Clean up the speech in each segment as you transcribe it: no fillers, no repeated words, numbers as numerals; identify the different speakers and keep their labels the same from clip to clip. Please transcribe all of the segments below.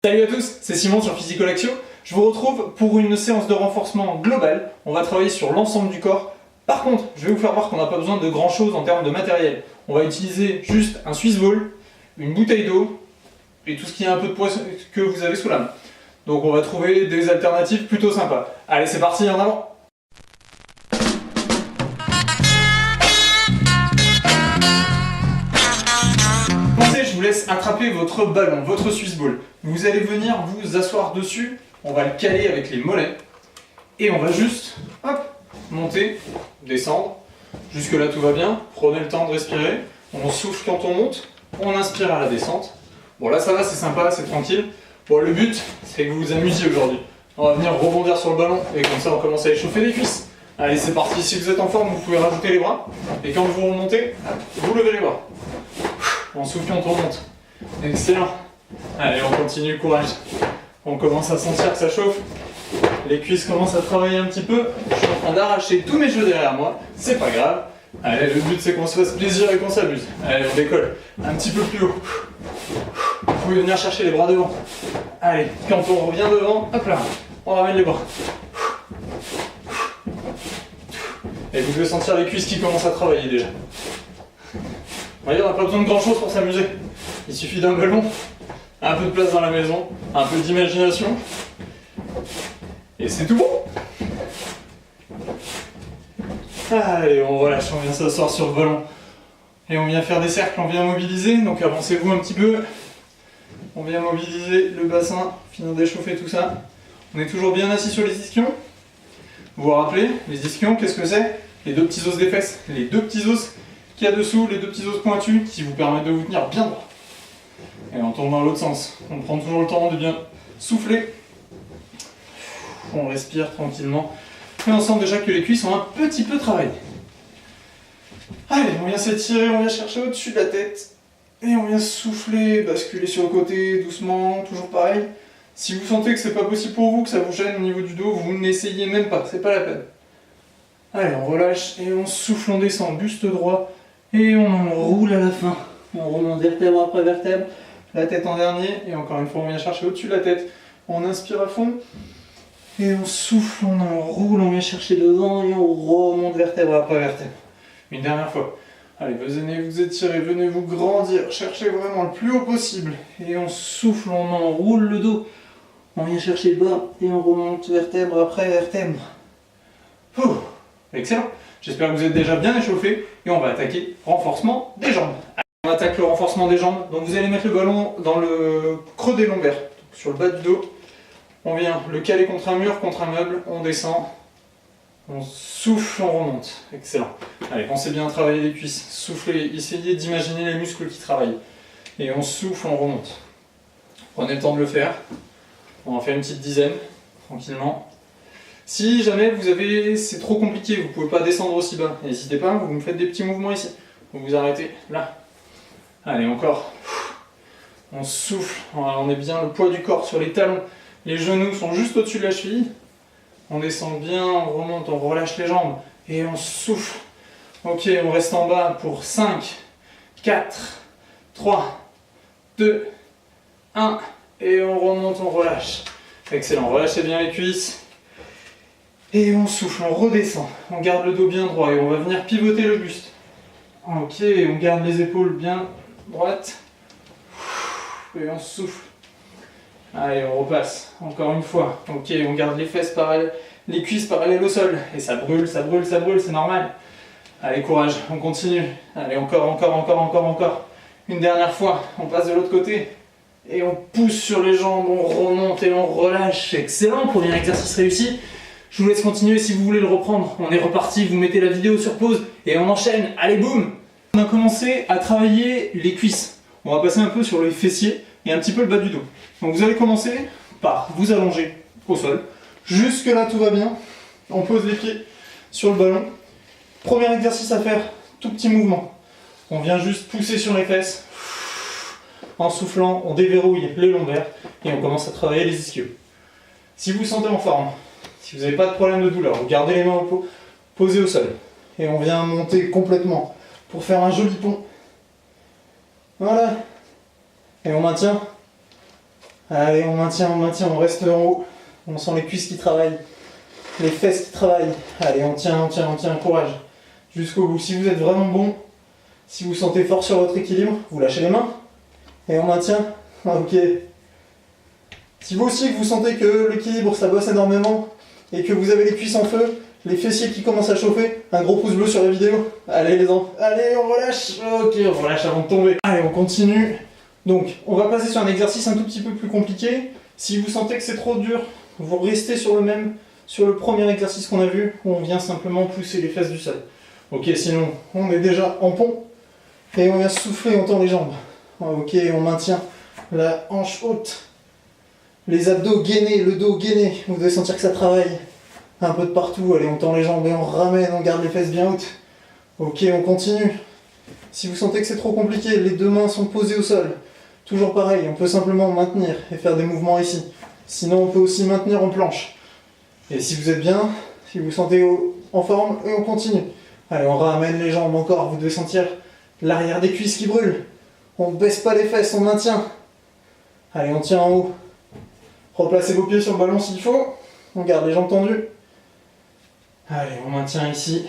Speaker 1: Salut à tous, c'est Simon sur Physico-Lactio. Je vous retrouve pour une séance de renforcement global. On va travailler sur l'ensemble du corps. Par contre, je vais vous faire voir qu'on n'a pas besoin de grand chose en termes de matériel. On va utiliser juste un Swiss ball, une bouteille d'eau et tout ce qui est un peu de poids que vous avez sous la main. Donc on va trouver des alternatives plutôt sympas. Allez, c'est parti, en avant! Je vous laisse attraper votre ballon, votre Swiss ball. Vous allez venir vous asseoir dessus, on va le caler avec les mollets et on va juste hop, monter, descendre. Jusque là tout va bien, prenez le temps de respirer, on souffle quand on monte, on inspire à la descente. Bon là ça va, c'est sympa, c'est tranquille. Bon le but c'est que vous vous amusiez aujourd'hui. On va venir rebondir sur le ballon et comme ça on commence à échauffer les cuisses. Allez c'est parti, si vous êtes en forme vous pouvez rajouter les bras et quand vous remontez, vous levez les bras. En soufflant, on remonte. Excellent. Allez, on continue, courage. On commence à sentir que ça chauffe. Les cuisses commencent à travailler un petit peu. Je suis en train d'arracher tous mes jeux derrière moi. C'est pas grave. Allez, le but c'est qu'on se fasse plaisir et qu'on s'amuse. Allez, on décolle. Un petit peu plus haut. Vous pouvez venir chercher les bras devant. Allez, quand on revient devant, hop là, on ramène les bras. Et vous devez sentir les cuisses qui commencent à travailler déjà. On n'a pas besoin de grand chose pour s'amuser. Il suffit d'un ballon, un peu de place dans la maison, un peu d'imagination. Et c'est tout bon. Allez, on relâche, on vient s'asseoir sur le ballon. Et on vient faire des cercles, on vient mobiliser. Donc avancez-vous un petit peu. On vient mobiliser le bassin, finir d'échauffer tout ça. On est toujours bien assis sur les ischions. Vous vous rappelez, les ischions, qu'est-ce que c'est? Les deux petits os des fesses. Les deux petits os qu'il y a dessous, les deux petits os pointus qui vous permettent de vous tenir bien droit. Et on tourne dans l'autre sens. On prend toujours le temps de bien souffler. On respire tranquillement. Et on sent déjà que les cuisses ont un petit peu travaillé. Allez, on vient s'étirer, on vient chercher au-dessus de la tête. Et on vient souffler, basculer sur le côté doucement, toujours pareil. Si vous sentez que c'est pas possible pour vous, que ça vous gêne au niveau du dos, vous n'essayez même pas, c'est pas la peine. Allez, on relâche et on souffle, on descend, buste droit. Et on enroule à la fin. On remonte vertèbre après vertèbre, la tête en dernier, et encore une fois on vient chercher au-dessus de la tête. On inspire à fond, et on souffle, on enroule, on vient chercher devant, et on remonte vertèbre après vertèbre. Une dernière fois. Allez, venez vous étirer, venez vous grandir, cherchez vraiment le plus haut possible. Et on souffle, on enroule le dos. On vient chercher le bas, et on remonte vertèbre après vertèbre. Ouh, excellent. J'espère que vous êtes déjà bien échauffé et on va attaquer renforcement des jambes. On attaque le renforcement des jambes. Donc vous allez mettre le ballon dans le creux des lombaires, sur le bas du dos. On vient le caler contre un mur, contre un meuble, on descend, on souffle, on remonte. Excellent. Allez, pensez bien à travailler les cuisses. Soufflez, essayez d'imaginer les muscles qui travaillent. Et on souffle, on remonte. Prenez le temps de le faire. On en fait une petite dizaine, tranquillement. Si jamais c'est trop compliqué, vous ne pouvez pas descendre aussi bas, n'hésitez pas, vous me faites des petits mouvements ici. Vous vous arrêtez là. Allez, encore. On souffle, on est bien le poids du corps sur les talons. Les genoux sont juste au-dessus de la cheville. On descend bien, on remonte, on relâche les jambes et on souffle. Ok, on reste en bas pour 5, 4, 3, 2, 1 et on remonte, on relâche. Excellent, relâchez bien les cuisses. Et on souffle, on redescend, on garde le dos bien droit et on va venir pivoter le buste. Ok, on garde les épaules bien droites. Et on souffle. Allez, on repasse, encore une fois. Ok, on garde les fesses parallèles, les cuisses parallèles au sol. Et ça brûle, ça brûle, ça brûle, c'est normal. Allez, courage, on continue. Allez, encore. Une dernière fois, on passe de l'autre côté. Et on pousse sur les jambes, on remonte et on relâche. Excellent, premier exercice réussi. Je vous laisse continuer si vous voulez le reprendre. On est reparti, vous mettez la vidéo sur pause et on enchaîne. Allez, boum! On a commencé à travailler les cuisses. On va passer un peu sur les fessiers et un petit peu le bas du dos. Donc vous allez commencer par vous allonger au sol. Jusque là, tout va bien. On pose les pieds sur le ballon. Premier exercice à faire, tout petit mouvement. On vient juste pousser sur les fesses. En soufflant, on déverrouille les lombaires et on commence à travailler les ischios. Si vous vous sentez en forme, si vous n'avez pas de problème de douleur, vous gardez les mains posées au sol. Et on vient monter complètement pour faire un joli pont. Voilà. Et on maintient Allez, on maintient, on reste en haut. On sent les cuisses qui travaillent, les fesses qui travaillent. Allez, on tient, courage. Jusqu'au bout. Si vous êtes vraiment bon, si vous sentez fort sur votre équilibre, vous lâchez les mains. Et on maintient. Ok. Si vous aussi vous sentez que l'équilibre ça bosse énormément et que vous avez les cuisses en feu, les fessiers qui commencent à chauffer, un gros pouce bleu sur la vidéo. Allez les enfants, allez on relâche. Ok, on relâche avant de tomber. Allez, on continue. Donc, on va passer sur un exercice un tout petit peu plus compliqué. Si vous sentez que c'est trop dur, vous restez sur le premier exercice qu'on a vu, où on vient simplement pousser les fesses du sol. Ok, sinon, on est déjà en pont, et on vient souffler, on tend les jambes. Ok, on maintient la hanche haute, les abdos gainés, le dos gainé, vous devez sentir que ça travaille un peu de partout. Allez, on tend les jambes et on ramène, on garde les fesses bien hautes. Ok, on continue. Si vous sentez que c'est trop compliqué, les deux mains sont posées au sol. Toujours pareil, on peut simplement maintenir et faire des mouvements ici. Sinon, on peut aussi maintenir en planche. Et si vous êtes bien, si vous vous sentez en forme, et on continue. Allez, on ramène les jambes encore. Vous devez sentir l'arrière des cuisses qui brûle. On ne baisse pas les fesses, on maintient. Allez, on tient en haut. Replacez vos pieds sur le ballon s'il faut. On garde les jambes tendues. Allez, on maintient ici.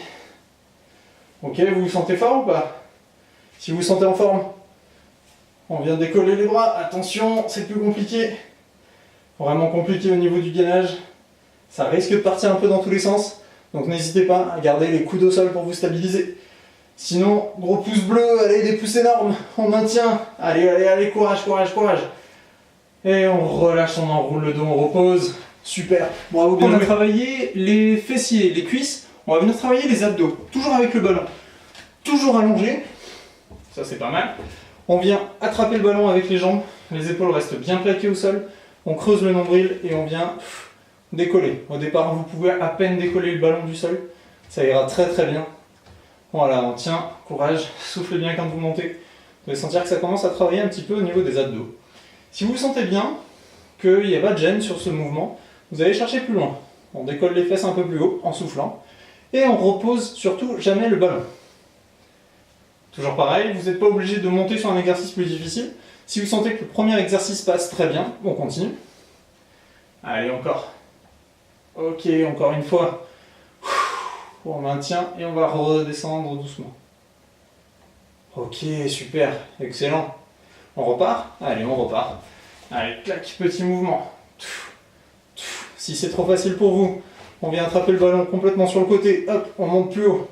Speaker 1: Ok, vous vous sentez fort ou pas? Si vous vous sentez en forme, on vient décoller les bras. Attention, c'est plus compliqué. Vraiment compliqué au niveau du gainage. Ça risque de partir un peu dans tous les sens. Donc n'hésitez pas à garder les coudes au sol pour vous stabiliser. Sinon, gros pouce bleu, allez, des pouces énormes. On maintient. Allez, allez, allez, courage, courage, courage. Et on relâche, on enroule le dos, on repose. Super. Bravo, bien joué. On a travaillé les fessiers, les cuisses. On va venir travailler les abdos. Toujours avec le ballon. Toujours allongé. Ça, c'est pas mal. On vient attraper le ballon avec les jambes. Les épaules restent bien plaquées au sol. On creuse le nombril et on vient décoller. Au départ, vous pouvez à peine décoller le ballon du sol. Ça ira très très bien. Voilà, on tient, courage, soufflez bien quand vous montez. Vous allez sentir que ça commence à travailler un petit peu au niveau des abdos. Si vous sentez bien qu'il n'y a pas de gêne sur ce mouvement, vous allez chercher plus loin. On décolle les fesses un peu plus haut en soufflant. Et on repose surtout jamais le ballon. Toujours pareil, vous n'êtes pas obligé de monter sur un exercice plus difficile. Si vous sentez que le premier exercice passe très bien, on continue. Allez, encore. Ok, encore une fois. On maintient et on va redescendre doucement. Ok, super, excellent. On repart? Allez, on repart. Allez, clac, petit mouvement. Si c'est trop facile pour vous, on vient attraper le ballon complètement sur le côté. Hop, on monte plus haut.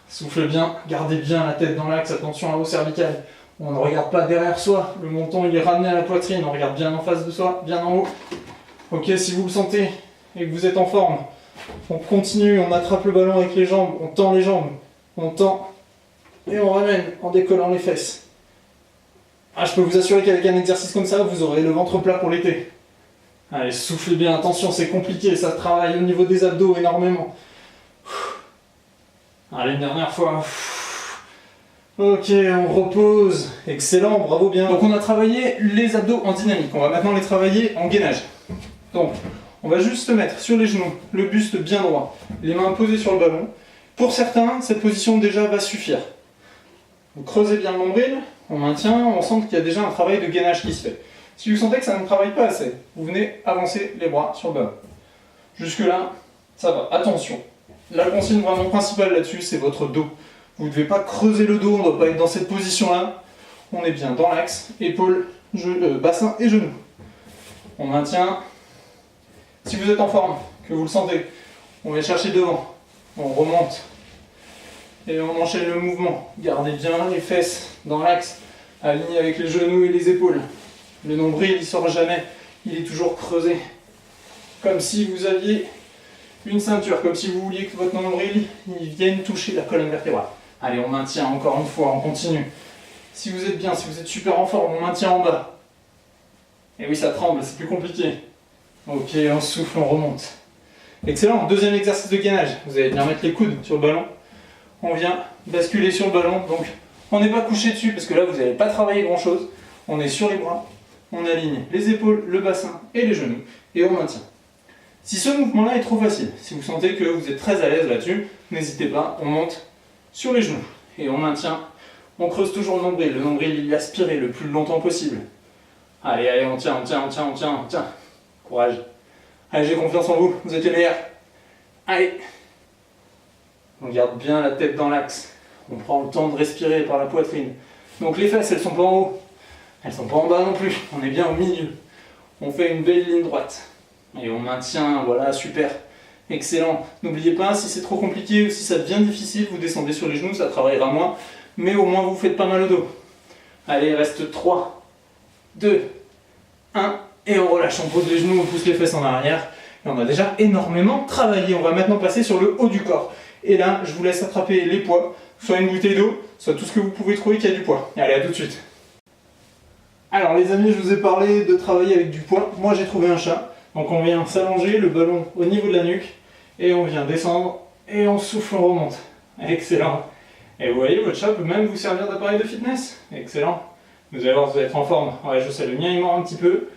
Speaker 1: Souffle bien, gardez bien la tête dans l'axe, attention à vos cervicales. On ne regarde pas derrière soi, le menton il est ramené à la poitrine, on regarde bien en face de soi, bien en haut. Ok, si vous le sentez et que vous êtes en forme, on continue, on attrape le ballon avec les jambes, on tend les jambes, on tend et on ramène en décollant les fesses. Ah, je peux vous assurer qu'avec un exercice comme ça, vous aurez le ventre plat pour l'été. Allez, soufflez bien, attention, c'est compliqué, ça travaille au niveau des abdos énormément. Allez, une dernière fois. Ok, on repose. Excellent, bravo bien. Donc on a travaillé les abdos en dynamique. On va maintenant les travailler en gainage. Donc, on va juste se mettre sur les genoux, le buste bien droit, les mains posées sur le ballon. Pour certains, cette position déjà va suffire. Vous creusez bien le nombril, on maintient, on sent qu'il y a déjà un travail de gainage qui se fait. Si vous sentez que ça ne travaille pas assez, vous venez avancer les bras sur le ballon. Jusque là, ça va. Attention. La consigne vraiment principale là-dessus, c'est votre dos. Vous ne devez pas creuser le dos, on ne doit pas être dans cette position-là. On est bien dans l'axe, épaules, bassin et genoux. On maintient. Si vous êtes en forme, que vous le sentez, on va chercher devant. On remonte. Et on enchaîne le mouvement. Gardez bien les fesses dans l'axe, alignés avec les genoux et les épaules. Le nombril, il ne sort jamais, il est toujours creusé. Comme si vous aviez une ceinture, comme si vous vouliez que votre nombril il vienne toucher la colonne vertébrale. Allez, on maintient encore une fois, on continue. Si vous êtes bien, si vous êtes super en forme, on maintient en bas. Et oui, ça tremble, c'est plus compliqué. Ok, on souffle, on remonte. Excellent, deuxième exercice de gainage. Vous allez bien mettre les coudes sur le ballon. On vient basculer sur le ballon, donc on n'est pas couché dessus parce que là vous n'allez pas travailler grand chose. On est sur les bras, on aligne les épaules, le bassin et les genoux et on maintient. Si ce mouvement-là est trop facile, si vous sentez que vous êtes très à l'aise là-dessus, n'hésitez pas, on monte sur les genoux et on maintient. On creuse toujours le nombril il est aspiré le plus longtemps possible. Allez, allez, on tient, on tient, on tient, on tient, on tient. Courage. Allez, j'ai confiance en vous, vous êtes les meilleurs. Allez. On garde bien la tête dans l'axe. On prend le temps de respirer par la poitrine. Donc les fesses, elles sont pas en haut. Elles sont pas en bas non plus. On est bien au milieu. On fait une belle ligne droite. Et on maintient, voilà, super. Excellent. N'oubliez pas, si c'est trop compliqué ou si ça devient difficile, vous descendez sur les genoux, ça travaillera moins. Mais au moins, vous faites pas mal au dos. Allez, il reste 3, 2, 1. Et on relâche. On pose les genoux, on pousse les fesses en arrière. Et on a déjà énormément travaillé. On va maintenant passer sur le haut du corps. Et là, je vous laisse attraper les poids. Soit une bouteille d'eau, soit tout ce que vous pouvez trouver qui a du poids. Allez, à tout de suite. Alors les amis, je vous ai parlé de travailler avec du poids. Moi, j'ai trouvé un chat. Donc on vient s'allonger, le ballon au niveau de la nuque. Et on vient descendre. Et on souffle, on remonte. Excellent. Et vous voyez, votre chat peut même vous servir d'appareil de fitness. Excellent. Vous allez voir, vous allez être en forme. Ouais, je sais, le mien il mord un petit peu.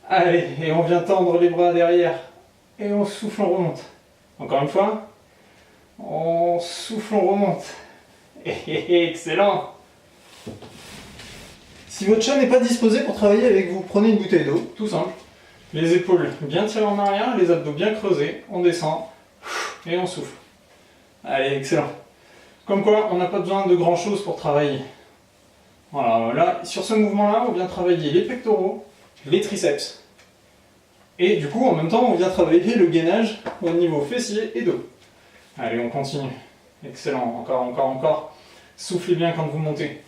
Speaker 1: Allez, et on vient tendre les bras derrière. Et on souffle, on remonte. Encore une fois. On souffle, on remonte. Excellent. Si votre chat n'est pas disposé pour travailler avec vous, prenez une bouteille d'eau, tout simple. Les épaules bien tirées en arrière, les abdos bien creusés. On descend. Et on souffle. Allez, excellent. Comme quoi, on n'a pas besoin de grand chose pour travailler. Voilà, là, sur ce mouvement-là, on vient travailler les pectoraux, les triceps. Et du coup, en même temps, on vient travailler le gainage au niveau fessier et dos. Allez, on continue. Excellent, encore, encore, encore. Soufflez bien quand vous montez.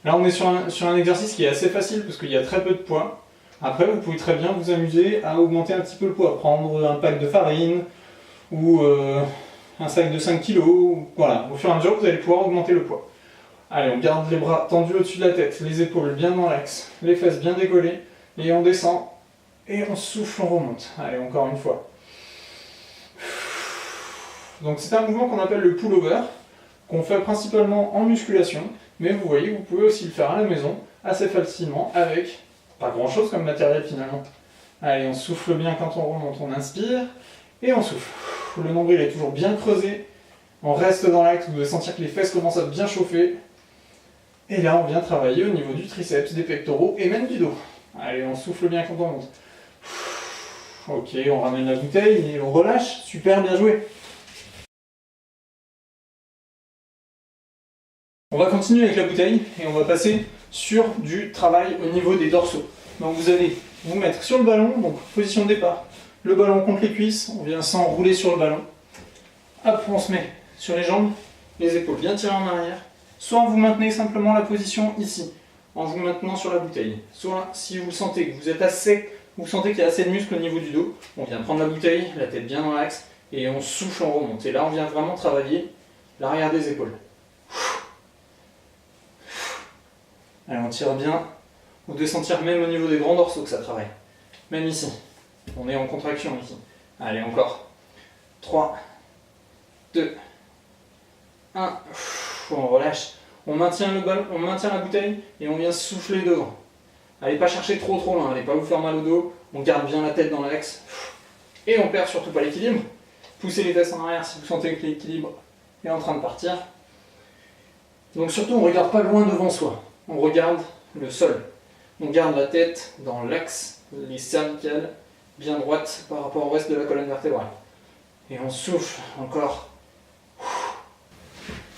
Speaker 1: Là, on est sur un exercice qui est assez facile parce qu'il y a très peu de poids. Après, vous pouvez très bien vous amuser à augmenter un petit peu le poids. Prendre un pack de farine ou un sac de 5 kg. Voilà, au fur et à mesure, vous allez pouvoir augmenter le poids. Allez, on garde les bras tendus au-dessus de la tête, les épaules bien dans l'axe, les fesses bien décollées. Et on descend et on souffle, on remonte. Allez, encore une fois. Donc c'est un mouvement qu'on appelle le pull-over, qu'on fait principalement en musculation, mais vous voyez, vous pouvez aussi le faire à la maison, assez facilement, avec pas grand-chose comme matériel finalement. Allez, on souffle bien quand on remonte, on inspire, et on souffle. Le nombril est toujours bien creusé, on reste dans l'axe, vous allez sentir que les fesses commencent à bien chauffer, et là on vient travailler au niveau du triceps, des pectoraux, et même du dos. Allez, on souffle bien quand on monte. Ok, on ramène la bouteille, et on relâche, super, bien joué. On va continuer avec la bouteille et on va passer sur du travail au niveau des dorsaux. Donc vous allez vous mettre sur le ballon, donc position de départ, le ballon contre les cuisses, on vient s'enrouler sur le ballon. Hop, on se met sur les jambes, les épaules bien tirées en arrière. Soit vous maintenez simplement la position ici, en vous maintenant sur la bouteille. Soit si vous sentez que vous êtes assez, vous sentez qu'il y a assez de muscles au niveau du dos, on vient prendre la bouteille, la tête bien dans l'axe, et on souffle, on remonte. Et là on vient vraiment travailler l'arrière des épaules. Allez, on tire bien. Vous devez sentir même au niveau des grands dorsaux que ça travaille. Même ici. On est en contraction ici. Allez, encore. 3, 2, 1. On relâche. On maintient le ballon, on maintient la bouteille et on vient souffler devant. Allez pas chercher trop loin, allez pas vous faire mal au dos. On garde bien la tête dans l'axe. Et on perd surtout pas l'équilibre. Poussez les fesses en arrière si vous sentez que l'équilibre est en train de partir. Donc surtout, on ne regarde pas loin devant soi. On regarde le sol. On garde la tête dans l'axe, les cervicales bien droites par rapport au reste de la colonne vertébrale. Et on souffle encore.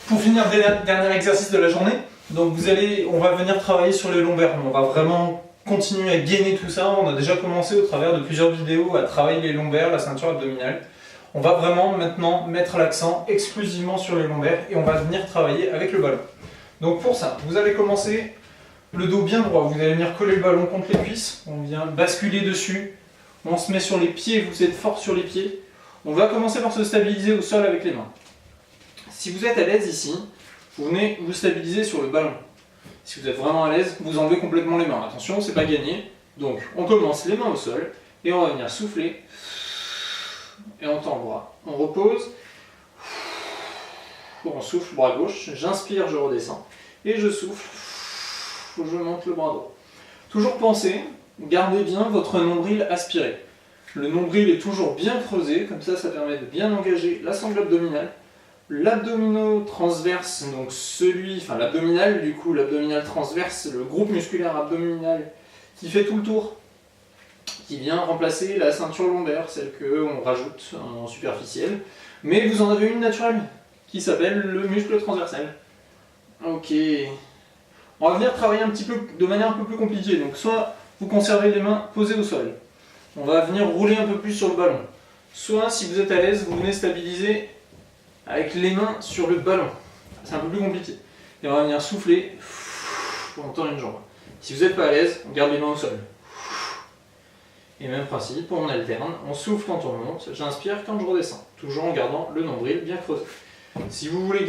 Speaker 1: Pour finir, dernier exercice de la journée. Donc on va venir travailler sur les lombaires. On va vraiment continuer à gainer tout ça. On a déjà commencé au travers de plusieurs vidéos à travailler les lombaires, la ceinture abdominale. On va vraiment maintenant mettre l'accent exclusivement sur les lombaires et on va venir travailler avec le ballon. Donc pour ça, vous allez commencer le dos bien droit, vous allez venir coller le ballon contre les cuisses, on vient basculer dessus, on se met sur les pieds, vous êtes fort sur les pieds. On va commencer par se stabiliser au sol avec les mains. Si vous êtes à l'aise ici, vous venez vous stabiliser sur le ballon. Si vous êtes vraiment à l'aise, vous enlevez complètement les mains. Attention, c'est pas gagné. Donc on commence les mains au sol et on va venir souffler et on tend le bras. On repose. On souffle, bras gauche, j'inspire, je redescends, et je souffle, je monte le bras droit. Toujours pensez, gardez bien votre nombril aspiré. Le nombril est toujours bien creusé, comme ça permet de bien engager la sangle abdominale. l'abdominaux transverse, donc l'abdominal, du coup l'abdominal transverse, le groupe musculaire abdominal qui fait tout le tour, qui vient remplacer la ceinture lombaire, celle qu'on rajoute en superficielle. Mais vous en avez une naturelle, qui s'appelle le muscle transversal. Ok. On va venir travailler un petit peu de manière un peu plus compliquée. Donc soit vous conservez les mains posées au sol. On va venir rouler un peu plus sur le ballon. Soit si vous êtes à l'aise, vous venez stabiliser avec les mains sur le ballon. C'est un peu plus compliqué. Et on va venir souffler pour entendre une jambe. Si vous n'êtes pas à l'aise, on garde les mains au sol. Et même principe, on alterne, on souffle quand on monte, j'inspire quand je redescends, toujours en gardant le nombril bien creusé. Si vous voulez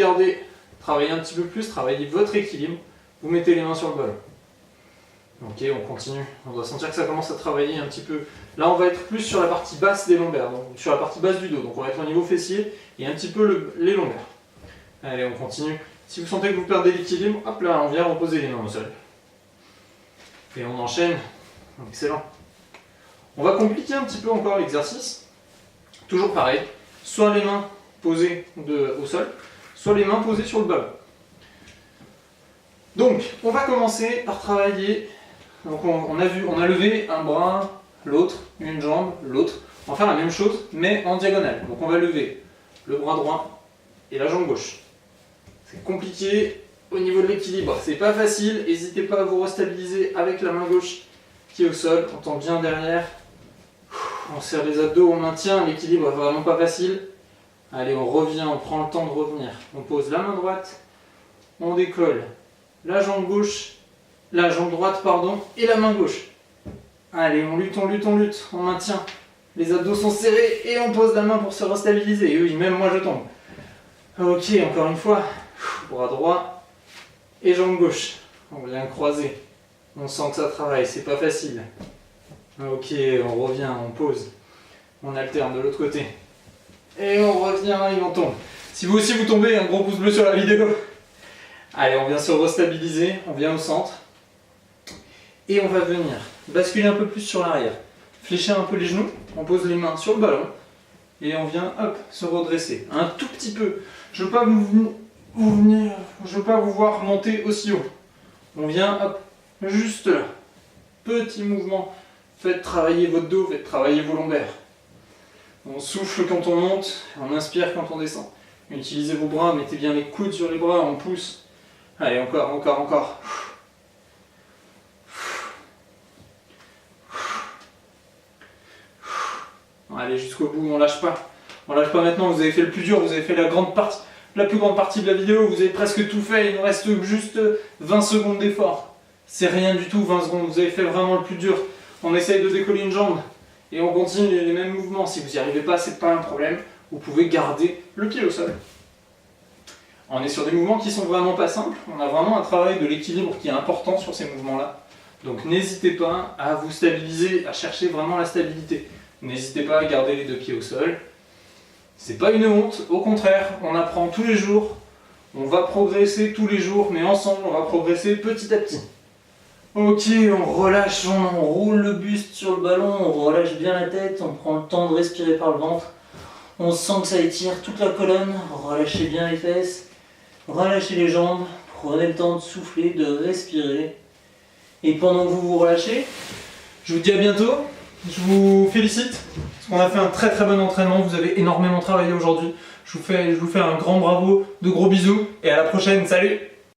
Speaker 1: travailler un petit peu plus, travailler votre équilibre, vous mettez les mains sur le ballon. Ok, on continue, on doit sentir que ça commence à travailler un petit peu. Là on va être plus sur la partie basse des lombaires, donc sur la partie basse du dos, donc on va être au niveau fessier et un petit peu les lombaires. Allez, on continue. Si vous sentez que vous perdez l'équilibre, hop là, on vient reposer les mains au sol. Et on enchaîne, excellent. On va compliquer un petit peu encore l'exercice. Toujours pareil, soit les mains posées au sol, soit les mains posées sur le ballon. Donc, on va commencer par travailler. Donc on a levé un bras, l'autre, une jambe, l'autre. On va faire la même chose, mais en diagonale. Donc on va lever le bras droit et la jambe gauche. C'est compliqué au niveau de l'équilibre, c'est pas facile. N'hésitez pas à vous restabiliser avec la main gauche qui est au sol. On tend bien derrière. On serre les abdos, on maintient, l'équilibre est vraiment pas facile. Allez, on revient, on prend le temps de revenir. On pose la main droite, on décolle la jambe gauche, la jambe droite, pardon, et la main gauche. Allez, on lutte, on maintient. Les abdos sont serrés et on pose la main pour se restabiliser. Et oui, même moi je tombe. Ok, encore une fois. Bras droit et jambe gauche. On vient croiser. On sent que ça travaille, c'est pas facile. Ok, on revient, on pose. On alterne de l'autre côté. Et on revient et on tombe. Si vous aussi vous tombez, un gros pouce bleu sur la vidéo. Allez, on vient se restabiliser, on vient au centre. Et on va venir basculer un peu plus sur l'arrière. Fléchir un peu les genoux, on pose les mains sur le ballon. Et on vient, hop, se redresser. Un tout petit peu. Je ne veux pas je veux pas vous voir monter aussi haut. On vient, hop, juste là. Petit mouvement. Faites travailler votre dos, faites travailler vos lombaires. On souffle quand on monte, on inspire quand on descend. Utilisez vos bras, mettez bien les coudes sur les bras, on pousse. Allez, encore. Allez, jusqu'au bout, on lâche pas. On lâche pas maintenant, vous avez fait le plus dur, vous avez fait la plus grande partie de la vidéo, vous avez presque tout fait, il nous reste juste 20 secondes d'effort. C'est rien du tout, 20 secondes, vous avez fait vraiment le plus dur. On essaye de décoller une jambe et on continue les mêmes mouvements. Si vous n'y arrivez pas, c'est pas un problème. Vous pouvez garder le pied au sol. On est sur des mouvements qui sont vraiment pas simples. On a vraiment un travail de l'équilibre qui est important sur ces mouvements-là. Donc n'hésitez pas à vous stabiliser, à chercher vraiment la stabilité. N'hésitez pas à garder les deux pieds au sol. C'est pas une honte, au contraire, on apprend tous les jours. On va progresser tous les jours, mais ensemble, on va progresser petit à petit. Ok, on relâche, on roule le buste sur le ballon, on relâche bien la tête, on prend le temps de respirer par le ventre. On sent que ça étire toute la colonne, relâchez bien les fesses, relâchez les jambes, prenez le temps de souffler, de respirer. Et pendant que vous vous relâchez, je vous dis à bientôt, je vous félicite, parce qu'on a fait un très bon entraînement, vous avez énormément travaillé aujourd'hui. Je vous fais un grand bravo, de gros bisous, et à la prochaine, salut!